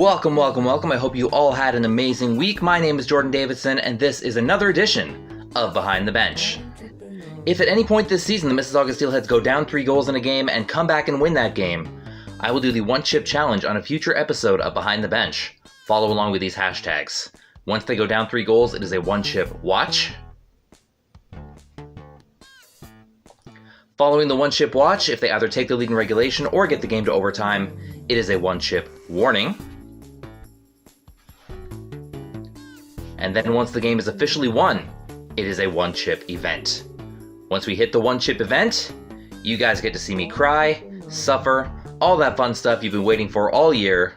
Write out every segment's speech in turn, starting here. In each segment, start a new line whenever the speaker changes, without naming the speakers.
Welcome, welcome, welcome. I hope you all had an amazing week. My name is Jordan Davidson, and this is another edition of Behind the Bench. If at any point this season the Mississauga Steelheads go down 3 goals in a game and come back and win that game, I will do the one chip challenge on a future episode of Behind the Bench. Follow along with these hashtags. Once they go down 3 goals, it is a one chip watch. Following the one chip watch, if they either take the lead in regulation or get the game to overtime, it is a one chip warning. And then once the game is officially won, it is a one chip event. Once we hit the one chip event, you guys get to see me cry, suffer, all that fun stuff you've been waiting for all year.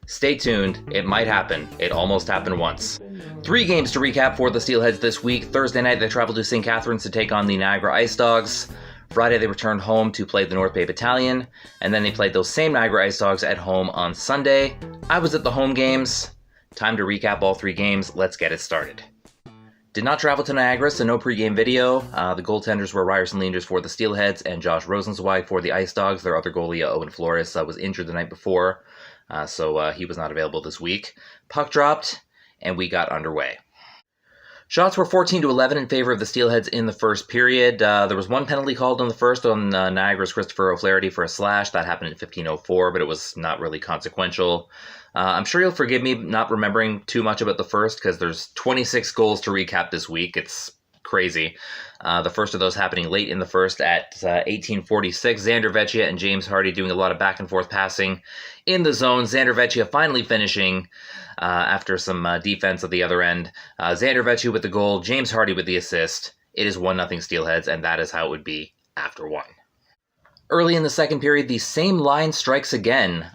Stay tuned, it might happen. It almost happened once. 3 games to recap for the Steelheads this week. Thursday night they traveled to St. Catharines to take on the Niagara IceDogs. Friday they returned home to play the North Bay Battalion, and then they played those same Niagara IceDogs at home on Sunday. I was at the home games. Time to recap all 3 games. Let's get it started. Did not travel to Niagara, so no pregame video. The goaltenders were Ryerson Leanders for the Steelheads and Josh Rosenzweig for the IceDogs. Their other goalie, Owen Flores, was injured the night before, so he was not available this week. Puck dropped, and we got underway. Shots were 14-11 in favor of the Steelheads in the first period. There was one penalty called in the first on Niagara's Christopher O'Flaherty for a slash. That happened in 15:04, but it was not really consequential. I'm sure you'll forgive me not remembering too much about the first because there's 26 goals to recap this week. It's crazy. The first of those happening late in the first at 18:46. ZANDER, VECCIA, and James HARDIE doing a lot of back and forth passing in the zone. ZANDER, VECCIA finally finishing after some defense at the other end. ZANDER, VECCIA with the goal, James HARDIE with the assist. It is 1-0 Steelheads, and that is how it would be after 1. Early in the second period, the same line strikes again.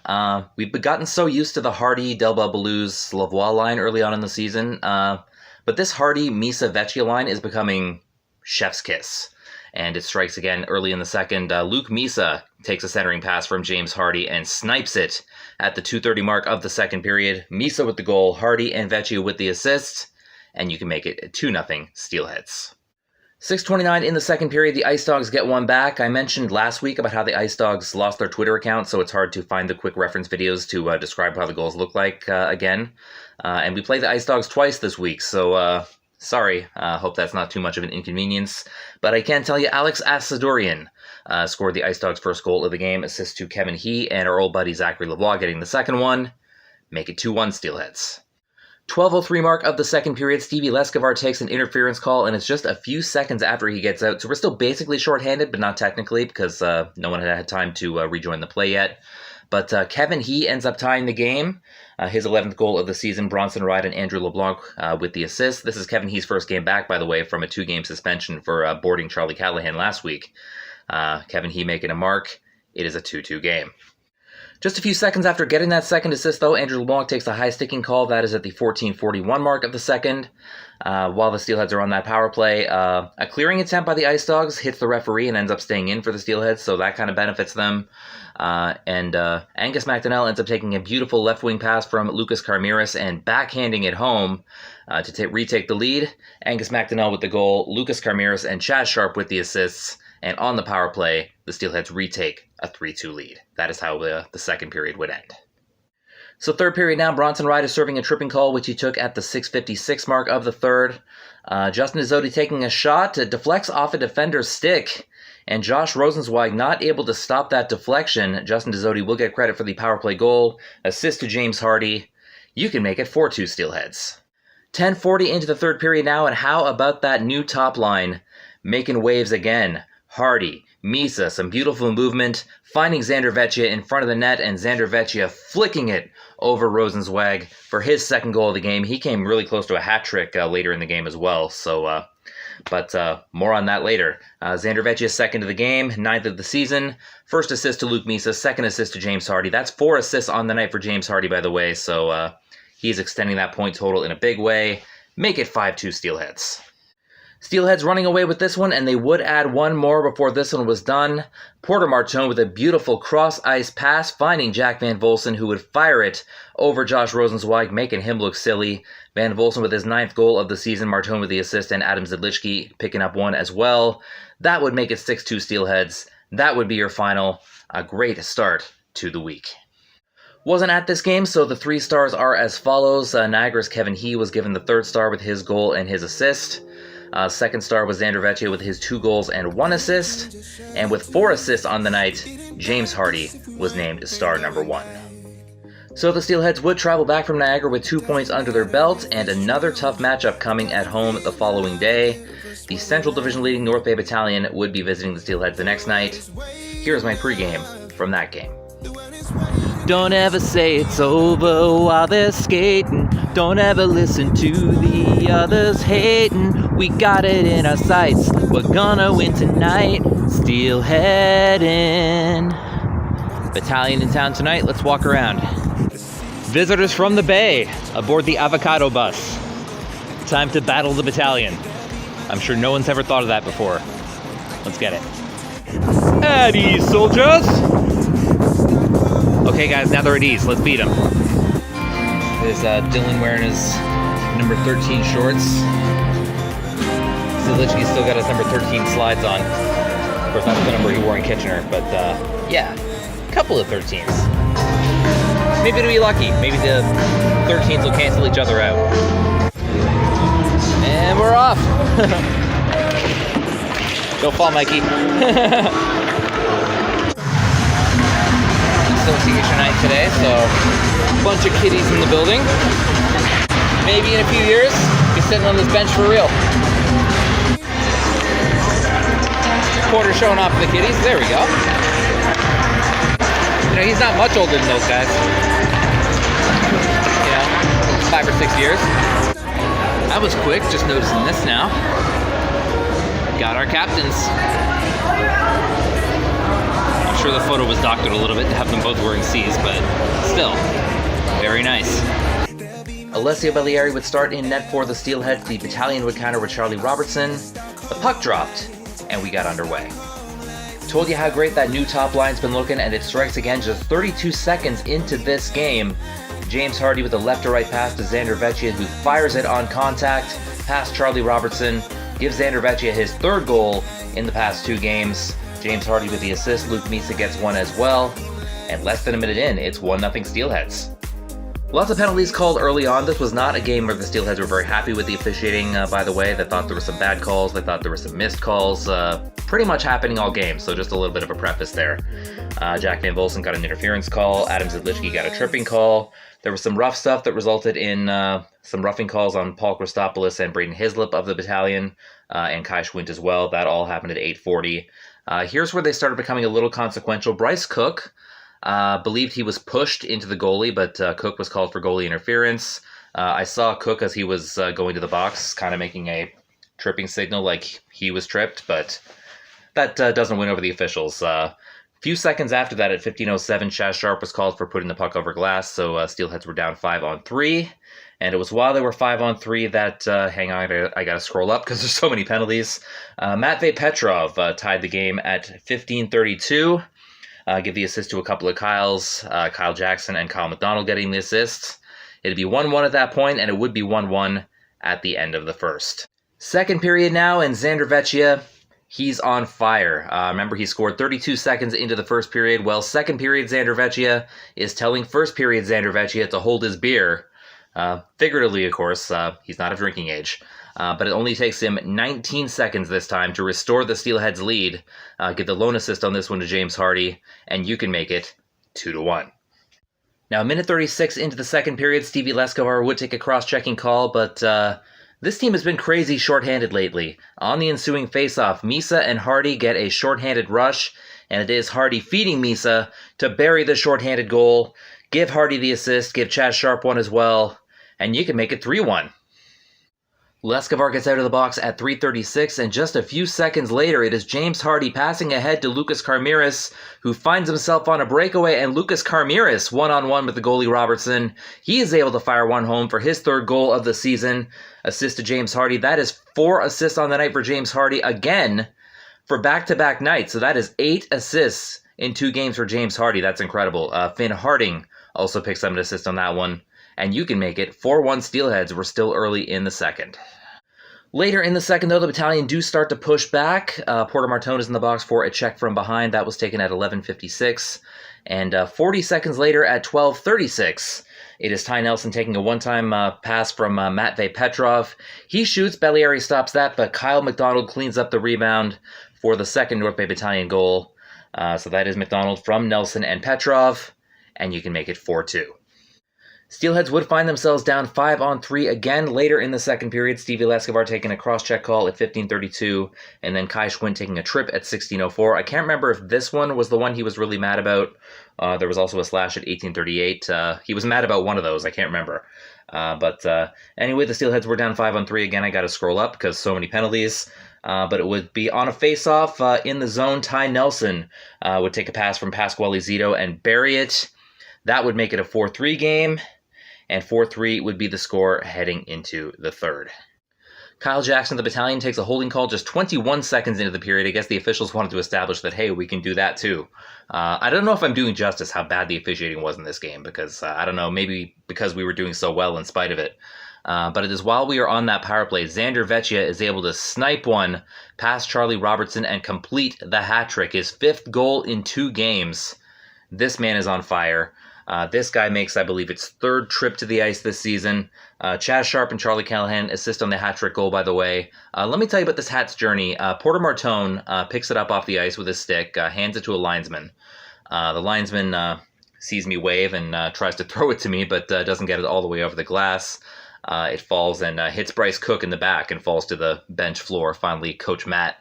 We've gotten so used to the HARDIE, Delba, Belouz, Lavoie line early on in the season, but this HARDIE, MISA, VECCIA line is becoming chef's kiss. And it strikes again early in the second. Luke MISA takes a centering pass from James HARDIE and snipes it at the 2:30 mark of the second period. MISA with the goal, HARDIE and VECCIA with the assist, and you can make it 2-0 Steelheads. 6:29 in the second period, the IceDogs get one back. I mentioned last week about how the IceDogs lost their Twitter account, so it's hard to find the quick reference videos to describe how the goals look like again. And we play the IceDogs twice this week, so sorry. Hope that's not too much of an inconvenience. But I can tell you, Alex Asadorian scored the IceDogs' first goal of the game, assist to Kevin He, and our old buddy Zachary Lavoie getting the second one. Make it 2-1 Steelheads. 12:03 mark of the second period, Stevie Leskovar takes an interference call, and it's just a few seconds after he gets out. So we're still basically shorthanded, but not technically, because no one had had time to rejoin the play yet. But Kevin He ends up tying the game. His 11th goal of the season, Bronson Wright and Andrew LeBlanc with the assist. This is Kevin He's first game back, by the way, from a 2-game suspension for boarding Charlie Callahan last week. Kevin He making a mark. It is a 2-2 game. Just a few seconds after getting that second assist, though, Andrew LeBlanc takes a high sticking call. That is at the 14:41 mark of the second. While the Steelheads are on that power play, a clearing attempt by the IceDogs hits the referee and ends up staying in for the Steelheads, so that kind of benefits them. And Angus MACDONELL ends up taking a beautiful left wing pass from Lucas KARMIRIS and backhanding it home to retake the lead. Angus MACDONELL with the goal, Lucas KARMIRIS and Chaz Sharpe with the assists. And on the power play, the Steelheads retake a 3-2 lead. That is how the second period would end. So third period now, Bronson Wright is serving a tripping call, which he took at the 6:56 mark of the third. Justin DEZOETE taking a shot, deflects off a defender's stick, and Josh Rosenzweig not able to stop that deflection. Justin DEZOETE will get credit for the power play goal. Assist to James HARDIE. You can make it 4-2 Steelheads. 10:40 into the third period now, and how about that new top line making waves again? HARDIE, MISA, some beautiful movement, finding ZANDER, VECCIA in front of the net, and ZANDER, VECCIA flicking it over Rosenzweig for his second goal of the game. He came really close to a hat trick later in the game as well, so but more on that later. ZANDER, VECCIA second of the game, 9th of the season. First assist to Luke MISA, second assist to James HARDIE. That's 4 assists on the night for James HARDIE, by the way, so he's extending that point total in a big way. Make it 5-2 Steelheads. Steelheads running away with this one, and they would add one more before this one was done. Porter Martone with a beautiful cross-ice pass, finding Jack Van Volsen, who would fire it over Josh Rosenzweig, making him look silly. Van Volsen with his 9th goal of the season, Martone with the assist, and Adam ZIDLICKY picking up one as well. That would make it 6-2 Steelheads. That would be your final. A great start to the week. Wasn't at this game, so the 3 stars are as follows. Niagara's Kevin He was given the 3rd star with his goal and his assist. 2nd star was ZANDER VECCIA with his 2 goals and 1 assist. And with 4 assists on the night, James HARDIE was named star number 1. So the Steelheads would travel back from Niagara with 2 points under their belt, and another tough matchup coming at home the following day. The Central Division leading North Bay Battalion would be visiting the Steelheads the next night. Here's my pregame from that game. Don't ever say it's over while they're skating. Don't ever listen to the others hating. We got it in our sights. We're gonna win tonight. Steelheading. Battalion in town tonight. Let's walk around. Visitors from the Bay aboard the avocado bus. Time to battle the battalion. I'm sure no one's ever thought of that before. Let's get it. At ease, soldiers! Okay guys, now they're at ease. Let's beat them. There's Dylan wearing his number 13 shorts. ZIDLICKY still got his number 13 slides on. Of course, that's the number he wore in Kitchener, but yeah, a couple of 13s. Maybe to be lucky. Maybe the 13s will cancel each other out. And we're off. Don't fall, Mikey. Association night today, so a bunch of kiddies in the building. Maybe in a few years, be sitting on this bench for real. Quarter showing off for the kiddies. There we go. You know, he's not much older than those guys. You know, 5 or 6 years. That was quick, just noticing this now. Got our captains. I'm sure the photo was doctored a little bit to have them both wearing C's, but still, very nice. Alessio Bellieri would start in net for the Steelheads. The battalion would counter with Charlie Robertson. The puck dropped, and we got underway. Told you how great that new top line's been looking, and it strikes again just 32 seconds into this game. James HARDIE with a left to right pass to ZANDER VECCIA, who fires it on contact past Charlie Robertson, gives ZANDER VECCIA his 3rd goal in the past 2 games. James HARDIE with the assist, Luke MISA gets 1 as well, and less than a minute in, it's 1-0 Steelheads. Lots of penalties called early on. This was not a game where the Steelheads were very happy with the officiating, by the way. They thought there were some bad calls, they thought there were some missed calls, pretty much happening all game, so just a little bit of a preface there. Jack Van Volsen got an interference call, Adam ZIDLICKY got a tripping call. There was some rough stuff that resulted in some roughing calls on Paul Christopoulos and Braden Hislop of the battalion, and Kai SCHWINT as well. That all happened at 8:40. Here's where they started becoming a little consequential. Bryce Cook believed he was pushed into the goalie, but Cook was called for goalie interference. I saw Cook as he was going to the box, kind of making a tripping signal like he was tripped, but that doesn't win over the officials. Few seconds after that, at 15:07, Chaz Sharpe was called for putting the puck over glass, so Steelheads were down 5-on-3. And it was while they were 5-on-3 that, hang on, I gotta scroll up because there's so many penalties. Matvey Petrov tied the game at 15:32. Give the assist to a couple of Kyles, Kyle Jackson and Kyle MacDonell getting the assists. It'd be 1-1 at that point, and it would be 1-1 at the end of the first. Second period now, and ZANDER VECCIA, he's on fire. Remember, he scored 32 seconds into the first period. Well, second period ZANDER VECCIA is telling first period ZANDER VECCIA to hold his beer. Figuratively, of course, he's not of drinking age. But it only takes him 19 seconds this time to restore the Steelheads' lead. Get the lone assist on this one to James HARDIE, and you can make it 2-1. Now, minute 36 into the second period, Stevie Leskovar would take a cross-checking call, but this team has been crazy shorthanded lately. On the ensuing face-off, MISA and HARDIE get a shorthanded rush, and it is HARDIE feeding MISA to bury the shorthanded goal. Give HARDIE the assist, give Chaz Sharpe one as well, and you can make it 3-1. Leskovar gets out of the box at 3:36, and just a few seconds later, it is James HARDIE passing ahead to Lucas KARMIRIS, who finds himself on a breakaway, and Lucas KARMIRIS, one-on-one with the goalie Robertson. He is able to fire one home for his 3rd goal of the season. Assist to James HARDIE. That is 4 assists on the night for James HARDIE, again, for back-to-back nights. So that is 8 assists in 2 games for James HARDIE. That's incredible. Finn Harding also picks up an assist on that one. And you can make it 4-1 Steelheads. We're still early in the second. Later in the second, though, the battalion do start to push back. Porter Martone is in the box for a check from behind. That was taken at 11:56. And 40 seconds later at 12:36, it is Ty Nelson taking a one-time pass from Matvey Petrov. He shoots, Bellieri stops that, but Kyle McDonald cleans up the rebound for the second North Bay Battalion goal. So that is McDonald from Nelson and Petrov, and you can make it 4-2. Steelheads would find themselves down 5-on-3 again later in the second period. Stevie Lescovar taking a cross-check call at 15:32, and then Kai Schwindt taking a trip at 16:04. I can't remember if this one was the one he was really mad about. There was also a slash at 18:38. He was mad about one of those. I can't remember. But anyway, the Steelheads were down 5-on-3 again. I got to scroll up because so many penalties. But it would be on a face-off in the zone. Ty Nelson would take a pass from Pasquale Zito and bury it. That would make it a 4-3 game. And 4-3 would be the score heading into the third. Kyle Jackson of the battalion takes a holding call just 21 seconds into the period. I guess the officials wanted to establish that, hey, we can do that too. I don't know if I'm doing justice how bad the officiating was in this game, because I don't know, maybe because we were doing so well in spite of it. But it is while we are on that power play, ZANDER VECCIA is able to snipe one past Charlie Robertson and complete the hat trick. His 5th goal in 2 games. This man is on fire. This guy makes, I believe, its 3rd trip to the ice this season. Chaz Sharpe and Charlie Callahan assist on the hat-trick goal, by the way. Let me tell you about this hat's journey. Porter Martone picks it up off the ice with his stick, hands it to a linesman. The linesman sees me wave and tries to throw it to me, but doesn't get it all the way over the glass. It falls and hits Bryce Cook in the back and falls to the bench floor. Finally, Coach Matt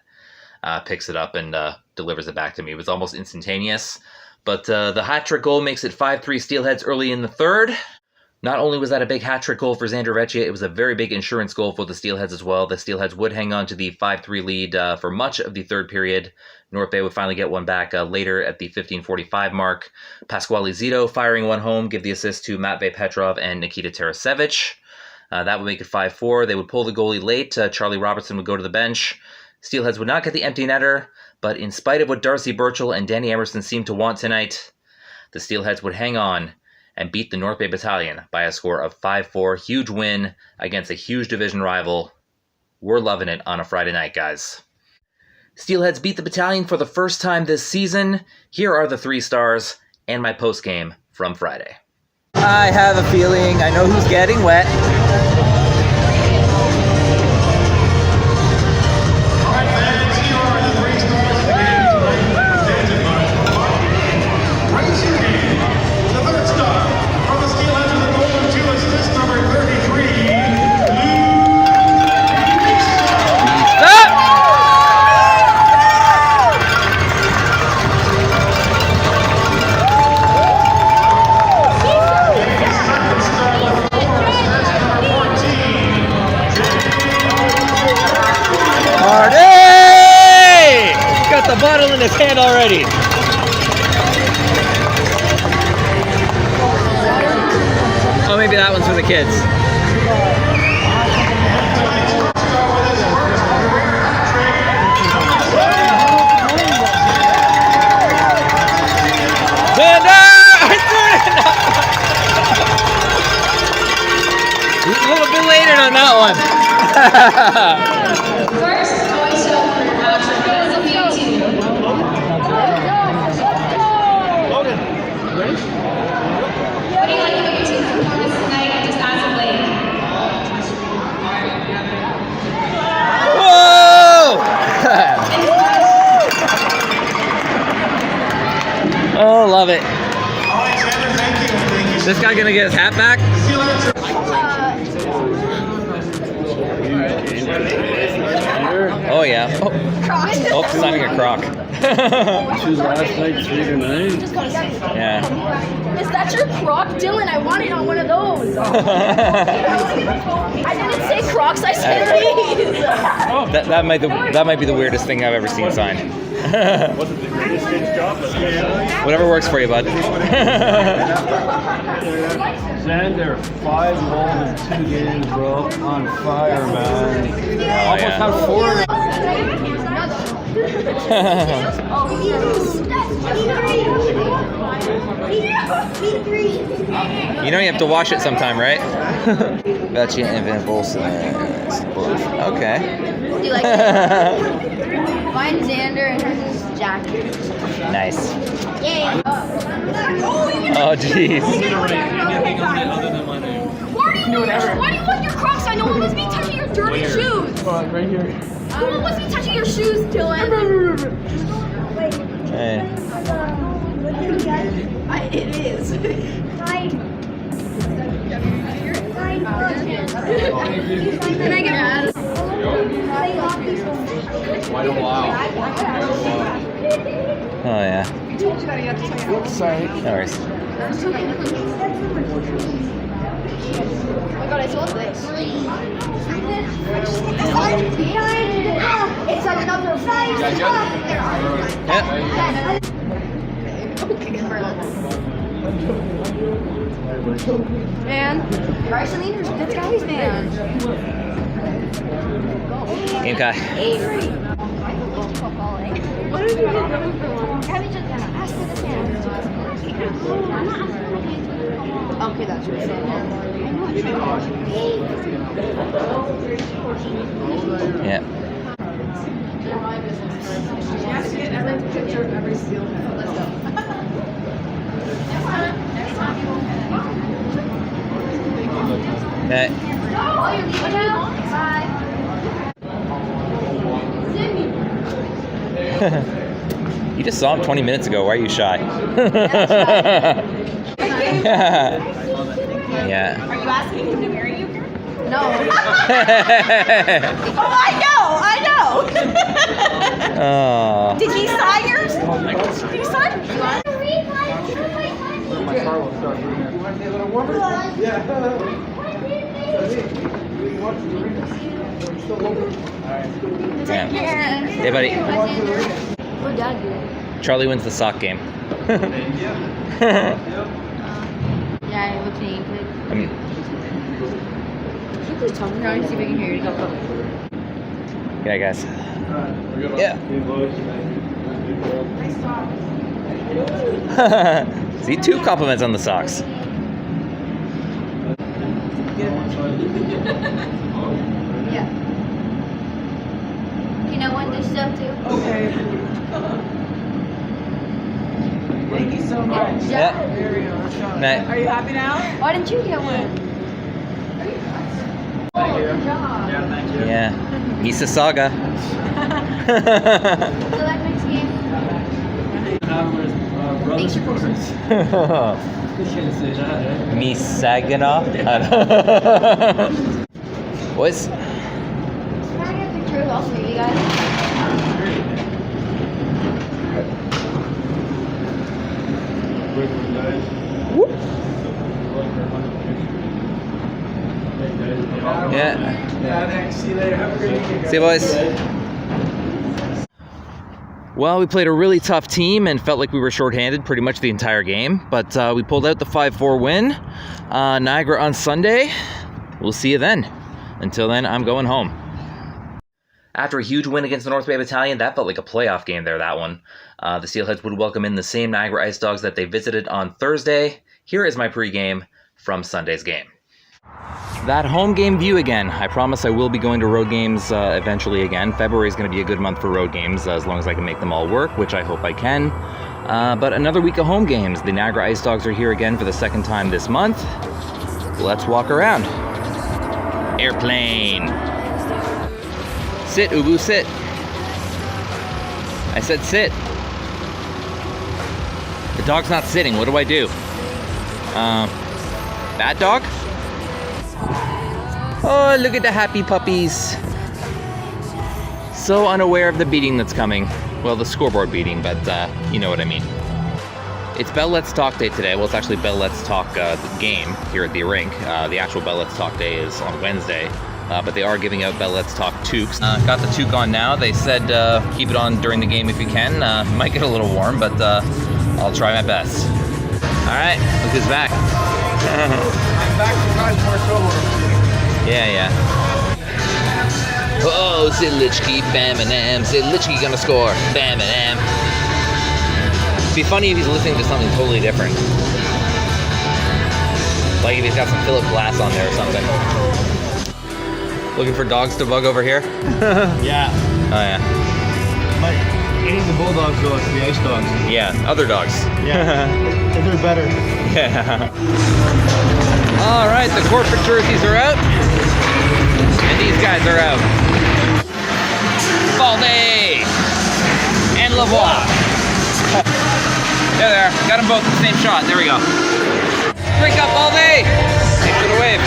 picks it up and delivers it back to me. It was almost instantaneous. But the hat-trick goal makes it 5-3 Steelheads early in the third. Not only was that a big hat-trick goal for ZANDER VECCIA, it was a very big insurance goal for the Steelheads as well. The Steelheads would hang on to the 5-3 lead for much of the third period. North Bay would finally get one back later at the 15:45 mark. Pasquale Zito firing one home, give the assist to Matvey Petrov and Nikita Tarasevich. That would make it 5-4. They would pull the goalie late. Charlie Robertson would go to the bench. Steelheads would not get the empty netter, but in spite of what Darcy Burchell and Danny Emerson seemed to want tonight, the Steelheads would hang on and beat the North Bay Battalion by a score of 5-4. Huge win against a huge division rival. We're loving it on a Friday night, guys. Steelheads beat the Battalion for the first time this season. Here are the 3 stars and my post-game from Friday. I have a feeling I know who's getting wet. The bottle in his hand already. Oh, maybe that one's for the kids. A little bit later on that one. Oh, love it. Is this guy gonna get his hat back? Oh yeah. Oh, signing a croc.
2 last night, 3 tonight.
Yeah.
Is that your croc, Dylan? I wanted on one of those. I didn't say crocs, I said these.
That might be the weirdest thing I've ever seen signed. Whatever works for you, bud.
ZANDER, 5 goals in 2 games, bro. On fire, man.
Oh,
Almost had 4.
You know you have to wash it sometime, right? VECCIA and Van Bolson. Okay.
Do you like it? Mine's Xander and hers is Jackie.
Nice.
Yay.
Oh, jeez.
Why do you want your Crocs? I know one must be touching your dirty shoes.
Right here.
Who must be touching your shoes, Dylan?
Hey.
It is. Can I get out of
Oh, yeah.
Sorry.
No worries.
Oh my god, I saw this. It's another size.
Yep.
Man, Larsen, this guy's man.
Game guy.
What are you doing? Just ask for the hand. Okay, that's what
Yeah. Okay. You just saw him 20 minutes ago. Why are you shy? Yeah.
Are you asking him to marry you?
No.
Oh, I know.
Oh.
Did he sign yours? Did he sign?
Yeah. Hey, buddy.
What dad do?
Charlie wins the sock game.
Yeah, it looks neat.
I mean,
Please tell me now and see if I can hear you go.
yeah, guys. Yeah. See, 2 compliments on the socks.
Yeah. Can I win this stuff too?
Okay. Thank you so much.
Yeah.
There we go.
Night.
Are you happy now?
Why didn't you get one? Oh, good job.
Yeah. Mississauga.
So that next game. Thanks for questions.
Mississauga. Boys.
Can I get a picture of all three of you guys?
Yeah.
See you later. Have a great weekend.
See you, boys. Well, we played a really tough team and felt like we were shorthanded pretty much the entire game, but we pulled out the 5-4 win. Niagara on Sunday. We'll see you then. Until then, I'm going home. After a huge win against the North Bay Battalion, that felt like a playoff game there, that one. The Steelheads would welcome in the same Niagara IceDogs that they visited on Thursday. Here is my pregame from Sunday's game. That home game view again. I promise I will be going to road games eventually again. February is going to be a good month for road games as long as I can make them all work, which I hope I can. But another week of home games. The Niagara IceDogs are here again for the second time this month. Let's walk around. Airplane. Sit, Ubu, sit. I said sit. The dog's not sitting. What do I do? Bad dog? Oh, look at the happy puppies. So unaware of the beating that's coming. Well, the scoreboard beating, but you know what I mean. It's Bell Let's Talk Day today. Well, it's actually Bell Let's Talk the game here at the rink. The actual Bell Let's Talk Day is on Wednesday. But they are giving out Bell Let's Talk toques. Got the toque on now. They said keep it on during the game if you can. Might get a little warm, but I'll try my best. All right, look who's back.
I'm back to guys more sober.
Yeah. Oh, ZIDLICKY, bam and am. ZIDLICKY gonna score. Bam and am. be funny if he's listening to something totally different. Like if he's got some Philip Glass on there or something. Looking for dogs to bug over here?
Yeah.
Oh yeah.
But ain't the Bulldogs though, it's the Ice Dogs.
Yeah, other dogs.
Yeah. They're better.
Yeah. All right, the corporate jerseys are out. And these guys are out. Balde and Lavoie. There they are. Got them both in the same shot. There we go. Drink up, Balde. Thanks for the wave.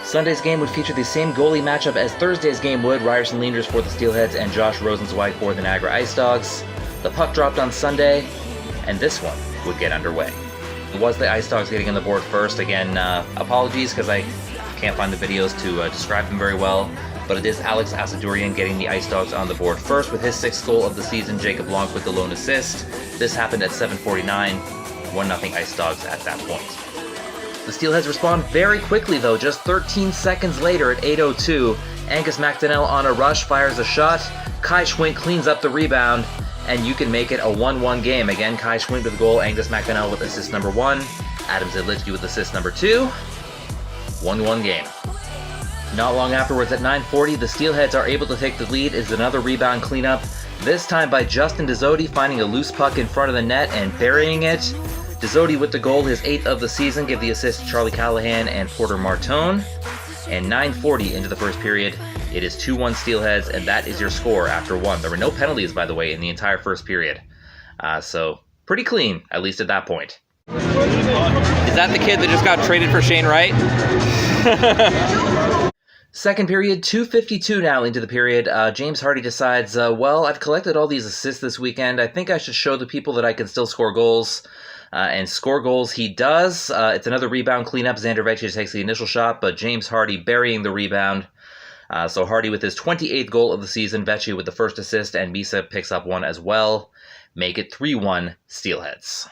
Sunday's game would feature the same goalie matchup as Thursday's game would. Ryerson Leanders for the Steelheads and Josh Rosenzweig for the Niagara IceDogs. The puck dropped on Sunday, and this one would get underway. It was the IceDogs getting on the board first. Again, apologies because I can't find the videos to describe them very well, but it is Alex Asadourian getting the IceDogs on the board first with his 6th goal of the season. Jacob Blanc with the lone assist. This happened at 7:49, 1-0 IceDogs at that point. The Steelheads respond very quickly though. Just 13 seconds later at 8:02, Angus MacDonell on a rush fires a shot. Kai Schwindt cleans up the rebound, and you can make it a 1-1 game. Again, Kai Schwindt with the goal, Angus MacDonell with assist number 1, Adam ZIDLICKY with assist number 2. 1-1 game. Not long afterwards at 9:40, the Steelheads are able to take the lead. Is another rebound cleanup, this time by Justin DEZOETE, finding a loose puck in front of the net and burying it. DEZOETE with the goal, his 8th of the season, give the assist to Charlie Callahan and Porter Martone. And 9:40 into the first period, it is 2-1 Steelheads, and that is your score after 1. There were no penalties, by the way, in the entire first period. So pretty clean, at least at that point. Is that the kid that just got traded for Shane Wright? Second period, 2:52 now into the period. James HARDIE decides, well, I've collected all these assists this weekend. I think I should show the people that I can still score goals. And score goals he does. It's another rebound cleanup. ZANDER VECCIA takes the initial shot, but James HARDIE burying the rebound. So HARDIE with his 28th goal of the season, VECCIA with the first assist, and MISA picks up one as well. Make it 3-1 Steelheads.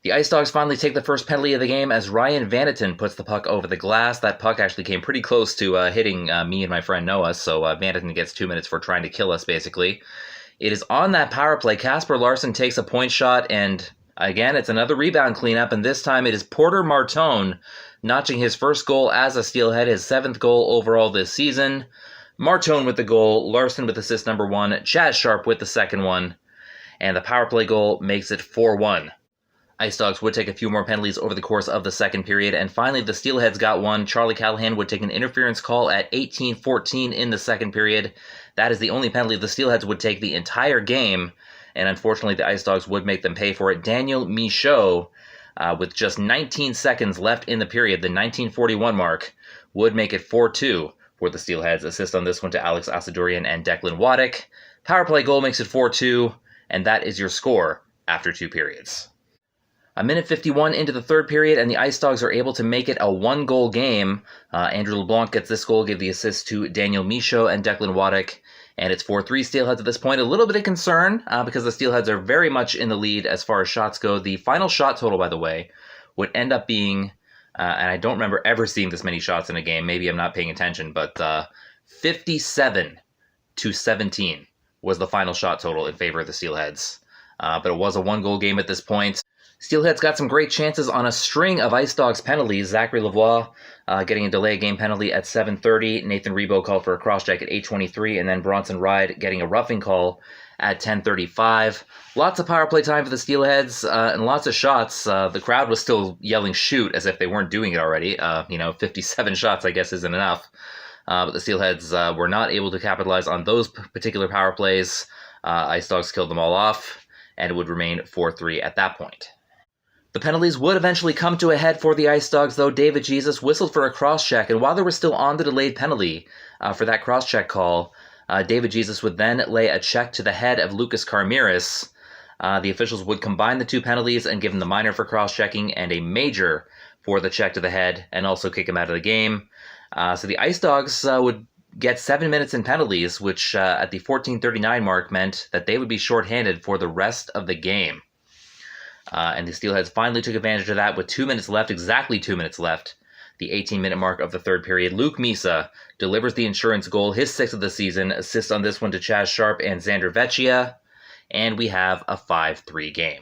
The IceDogs finally take the first penalty of the game as Ryan Vanneton puts the puck over the glass. That puck actually came pretty close to hitting me and my friend Noah, so Vanneton gets 2 minutes for trying to kill us, basically. It is on that power play. KASPER LARSEN takes a point shot, and again, it's another rebound cleanup, and this time it is Porter Martone notching his first goal as a Steelhead, his 7th goal overall this season. Martone with the goal, Larson with assist number 1, Chaz Sharpe with the second one, and the power play goal makes it 4-1. IceDogs would take a few more penalties over the course of the second period, and finally the Steelheads got one. Charlie Callahan would take an interference call at 18:14 in the second period. That is the only penalty the Steelheads would take the entire game, and unfortunately the IceDogs would make them pay for it. Daniel Michaud, with just 19 seconds left in the period, the 19:41 mark, would make it 4-2 for the Steelheads. Assist on this one to Alex Asadourian and Declan WADDICK. Power play goal makes it 4-2, and that is your score after 2 periods. A minute 51 into the third period, and the IceDogs are able to make it a 1-goal game. Andrew LeBlanc gets this goal, give the assist to Daniel Michaud and Declan WADDICK, and it's 4-3 Steelheads at this point. A little bit of concern because the Steelheads are very much in the lead as far as shots go. The final shot total, by the way, would end up being, and I don't remember ever seeing this many shots in a game. Maybe I'm not paying attention, but 57-17 was the final shot total in favor of the Steelheads. But it was a 1-goal game at this point. Steelheads got some great chances on a string of IceDogs penalties. Zachary Lavoie getting a delay game penalty at 7:30. Nathan Rebo called for a cross-check at 8:23. And then Bronson Ride getting a roughing call at 10:35. Lots of power play time for the Steelheads and lots of shots. The crowd was still yelling shoot as if they weren't doing it already. 57 shots I guess isn't enough. But the Steelheads were not able to capitalize on those particular power plays. IceDogs killed them all off, and it would remain 4-3 at that point. The penalties would eventually come to a head for the IceDogs, though. David Jesus whistled for a cross-check, and while they were still on the delayed penalty for that cross-check call, David Jesus would then lay a check to the head of Lucas KARMIRIS. The officials would combine the 2 penalties and give him the minor for cross-checking and a major for the check to the head, and also kick him out of the game. So the IceDogs would get 7 minutes in penalties, which at the 14:39 mark meant that they would be shorthanded for the rest of the game. And the Steelheads finally took advantage of that with 2 minutes left, exactly 2 minutes left. The 18-minute mark of the third period. Luke MISA delivers the insurance goal, his 6th of the season. Assist on this one to Chaz Sharpe and ZANDER VECCIA. and we have a 5-3 game.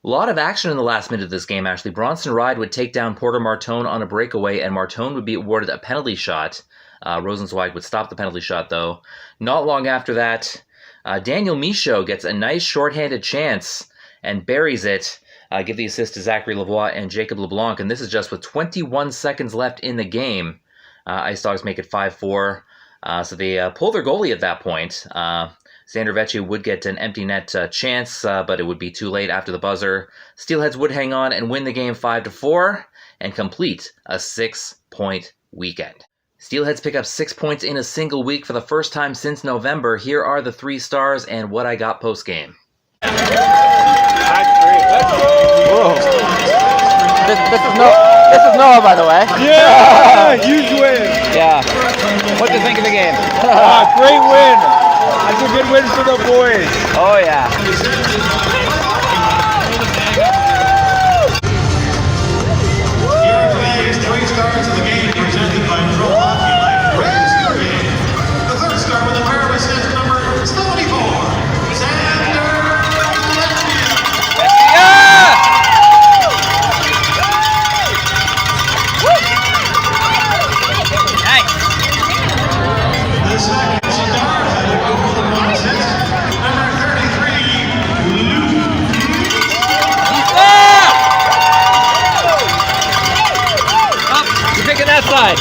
A lot of action in the last minute of this game, actually. Bronson Ride would take down Porter Martone on a breakaway, and Martone would be awarded a penalty shot. Rosenzweig would stop the penalty shot, though. Not long after that, Daniel Michaud gets a nice shorthanded chance and buries it. Give the assist to Zachary Lavoie and Jacob LeBlanc, and this is just with 21 seconds left in the game. IceDogs make it 5-4, so they pull their goalie at that point. ZANDER VECCIA would get an empty net chance, but it would be too late after the buzzer. Steelheads would hang on and win the game 5-4 and complete a 6-point weekend. Steelheads pick up 6 points in a single week for the first time since November. Here are the 3 stars and what I got post-game.
Whoa. This is Noah, by the way.
Yeah, huge win.
Yeah. What do you think of the game?
Great win. That's a good win for the boys.
Oh yeah.
Here are today's 3 stars of the game presented by Pro Hockey Life. Raise your hand. The 3rd star with a pair of assists, number 74, ZANDER The 2nd star had a goal with 1 assist, number 33,
You're picking that side.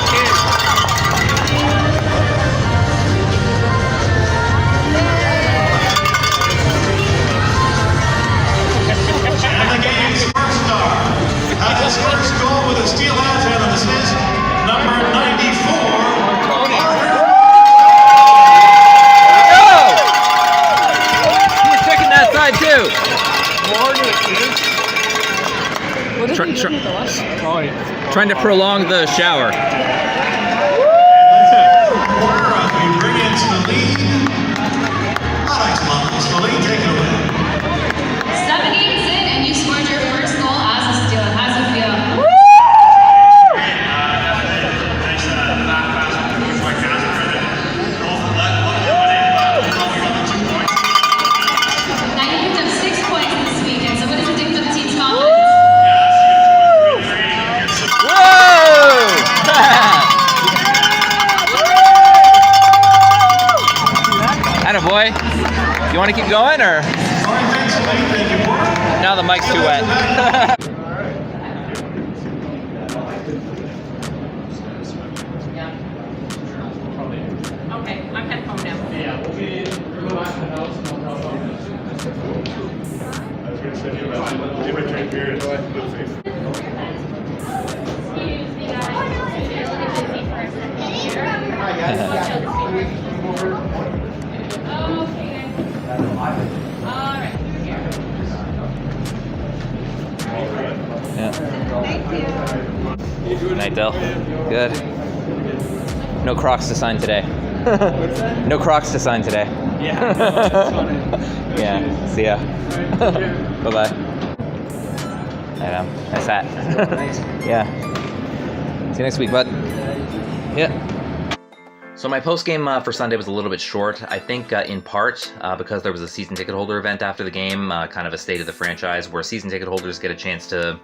And the game's 1st star had his 1st goal with the Steelheads and an assist, number 94,
You're picking that side too. Trying to prolong the shower.
we bring in Smollett. Smollett, take it away.
7 games in, and you scored your first goal as a Steelhead. How's it feel?
Nice fast moves by Kasper. Goal for let. We got the 2 points.
Now you picked up 6 points this weekend, so what does it do for the team's confidence?
Attaboy. You want to keep going, or? Now the mic's too wet.
Okay, I'm head home now.
Yeah, we'll go back to the house, no problem. I was going to send you a message. Give it 10 periods.
Night, Del. Good. No Crocs to sign today. No Crocs to sign today.
Yeah.
Yeah. See ya. Bye-bye. Nice hat. Yeah. See you next week, bud. Yeah.
So my post-game for Sunday was a little bit short, I think in part because there was a season ticket holder event after the game, kind of a state of the franchise where season ticket holders get a chance to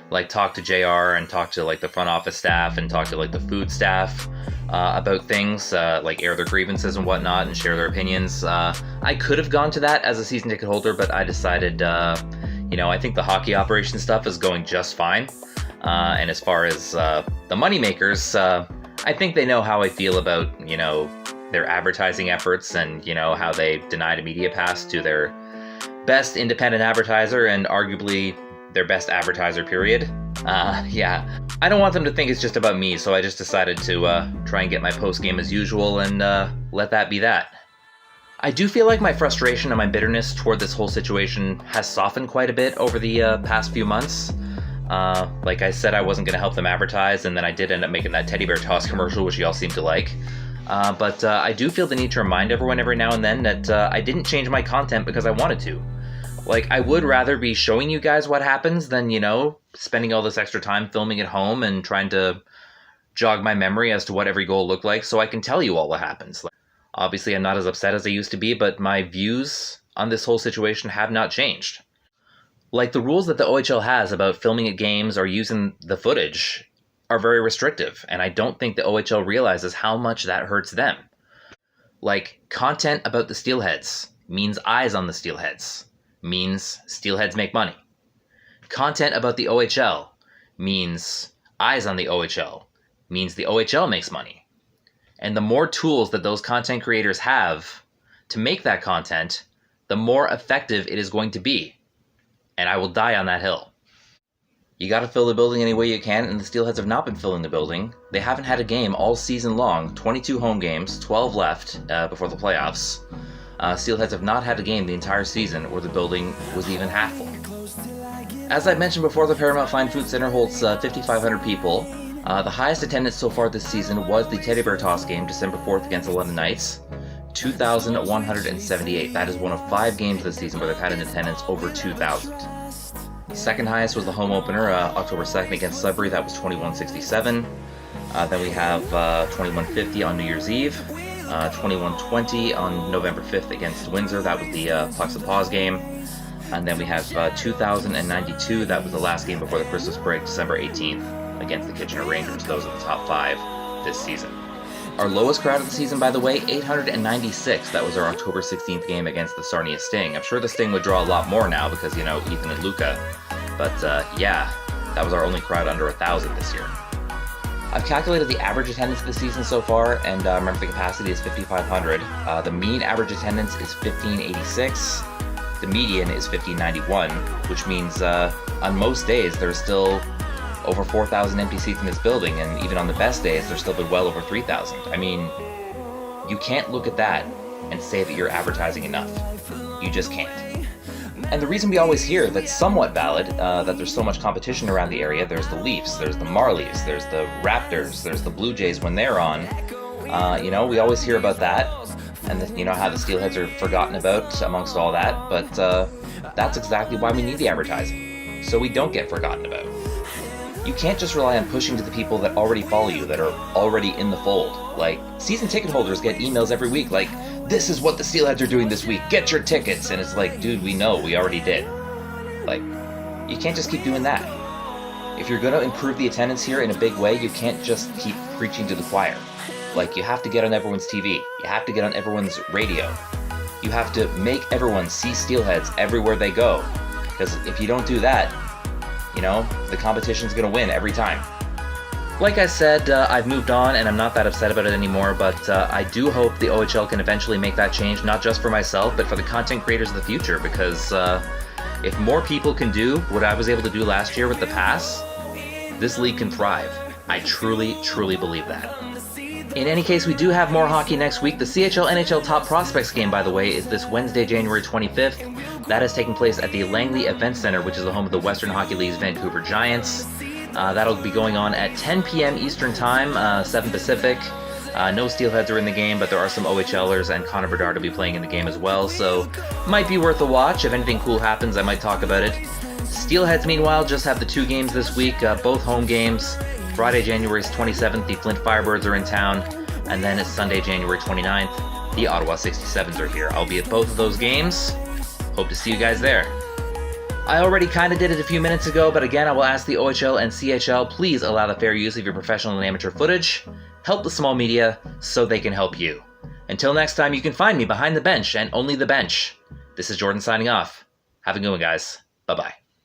like talk to JR and talk to like the front office staff and talk to like the food staff about things, like air their grievances and whatnot and share their opinions. I could have gone to that as a season ticket holder, but I decided, you know, I think the hockey operation stuff is going just fine. And as far as the moneymakers, I think they know how I feel about, you know, their advertising efforts and, you know, how they denied a media pass to their best independent advertiser and arguably their best advertiser, period. Yeah, I don't want them to think it's just about me, so I just decided to try and get my post-game as usual and let that be that. I do feel like my frustration and my bitterness toward this whole situation has softened quite a bit over the past few months. Like I said, I wasn't going to help them advertise, and then I did end up making that teddy bear toss commercial, which y'all seem to like. But I do feel the need to remind everyone every now and then that I didn't change my content because I wanted to. Like, I would rather be showing you guys what happens than, you know, spending all this extra time filming at home and trying to jog my memory as to what every goal looked like so I can tell you all what happens. Like, obviously, I'm not as upset as I used to be, but my views on this whole situation have not changed. Like, the rules that the OHL has about filming at games or using the footage are very restrictive, and I don't think the OHL realizes how much that hurts them. Like, content about the Steelheads means eyes on the Steelheads, means Steelheads make money. Content about the OHL means eyes on the OHL, means the OHL makes money. And the more tools that those content creators have to make that content, the more effective it is going to be. And I will die on that hill. You gotta fill the building any way you can, and the Steelheads have not been filling the building. They haven't had a game all season long, 22 home games, 12 left before the playoffs. Steelheads have not had a game the entire season where the building was even half full. As I mentioned before, the Paramount Fine Food Center holds 5,500 people. The highest attendance so far this season was the Teddy Bear Toss game, December 4th against the London Knights. 2,178. That is one of 5 games this season where they've had an attendance over 2,000. Second highest was the home opener, October 2nd against Sudbury. That was 2,167. Then we have 2,150 on New Year's Eve. 2,120 on November 5th against Windsor. That was the Pucks and Paws game. And then we have 2,092. That was the last game before the Christmas break, December 18th against the Kitchener Rangers. Those are the top 5 this season. Our lowest crowd of the season, by the way, 896. That was our October 16th game against the Sarnia Sting. I'm sure the Sting would draw a lot more now because, you know, Ethan and Luca. But yeah, that was our only crowd under 1,000 this year. I've calculated the average attendance of the season so far, and remember the capacity is 5,500. The mean average attendance is 1,586. The median is 1,591, which means on most days there's still over 4,000 empty seats in this building, and even on the best days, there's still been well over 3,000. I mean, you can't look at that and say that you're advertising enough. You just can't. And the reason we always hear that's somewhat valid, that there's so much competition around the area, there's the Leafs, there's the Marlies, there's the Raptors, there's the Blue Jays when they're on. You know, we always hear about that, and you know how the Steelheads are forgotten about amongst all that, but that's exactly why we need the advertising, so we don't get forgotten about. You can't just rely on pushing to the people that already follow you, that are already in the fold. Like, season ticket holders get emails every week like, this is what the Steelheads are doing this week, get your tickets! And it's like, dude, we know, we already did. Like, you can't just keep doing that. If you're gonna improve the attendance here in a big way, you can't just keep preaching to the choir. Like, you have to get on everyone's TV, you have to get on everyone's radio. You have to make everyone see Steelheads everywhere they go. Because if you don't do that, you know, the competition's gonna win every time. Like I said, I've moved on and I'm not that upset about it anymore, but I do hope the OHL can eventually make that change, not just for myself, but for the content creators of the future, because if more people can do what I was able to do last year with the pass, this league can thrive. I truly, truly believe that. In any case, we do have more hockey next week. The CHL NHL Top Prospects game, by the way, is this Wednesday, January 25th. That is taking place at the Langley Event Center, which is the home of the Western Hockey League's Vancouver Giants. That'll be going on at 10 p.m. Eastern Time, 7 Pacific. No Steelheads are in the game, but there are some OHLers, and Connor Bedard will be playing in the game as well, so might be worth a watch. If anything cool happens, I might talk about it. Steelheads, meanwhile, just have the 2 games this week, both home games. Friday, January 27th, the Flint Firebirds are in town, and then it's Sunday, January 29th, the Ottawa 67s are here. I'll be at both of those games. Hope to see you guys there. I already kind of did it a few minutes ago, but again, I will ask the OHL and CHL, please allow the fair use of your professional and amateur footage. Help the small media so they can help you. Until next time, you can find me behind the bench and only the bench. This is Jordan signing off. Have a good one, guys. Bye-bye.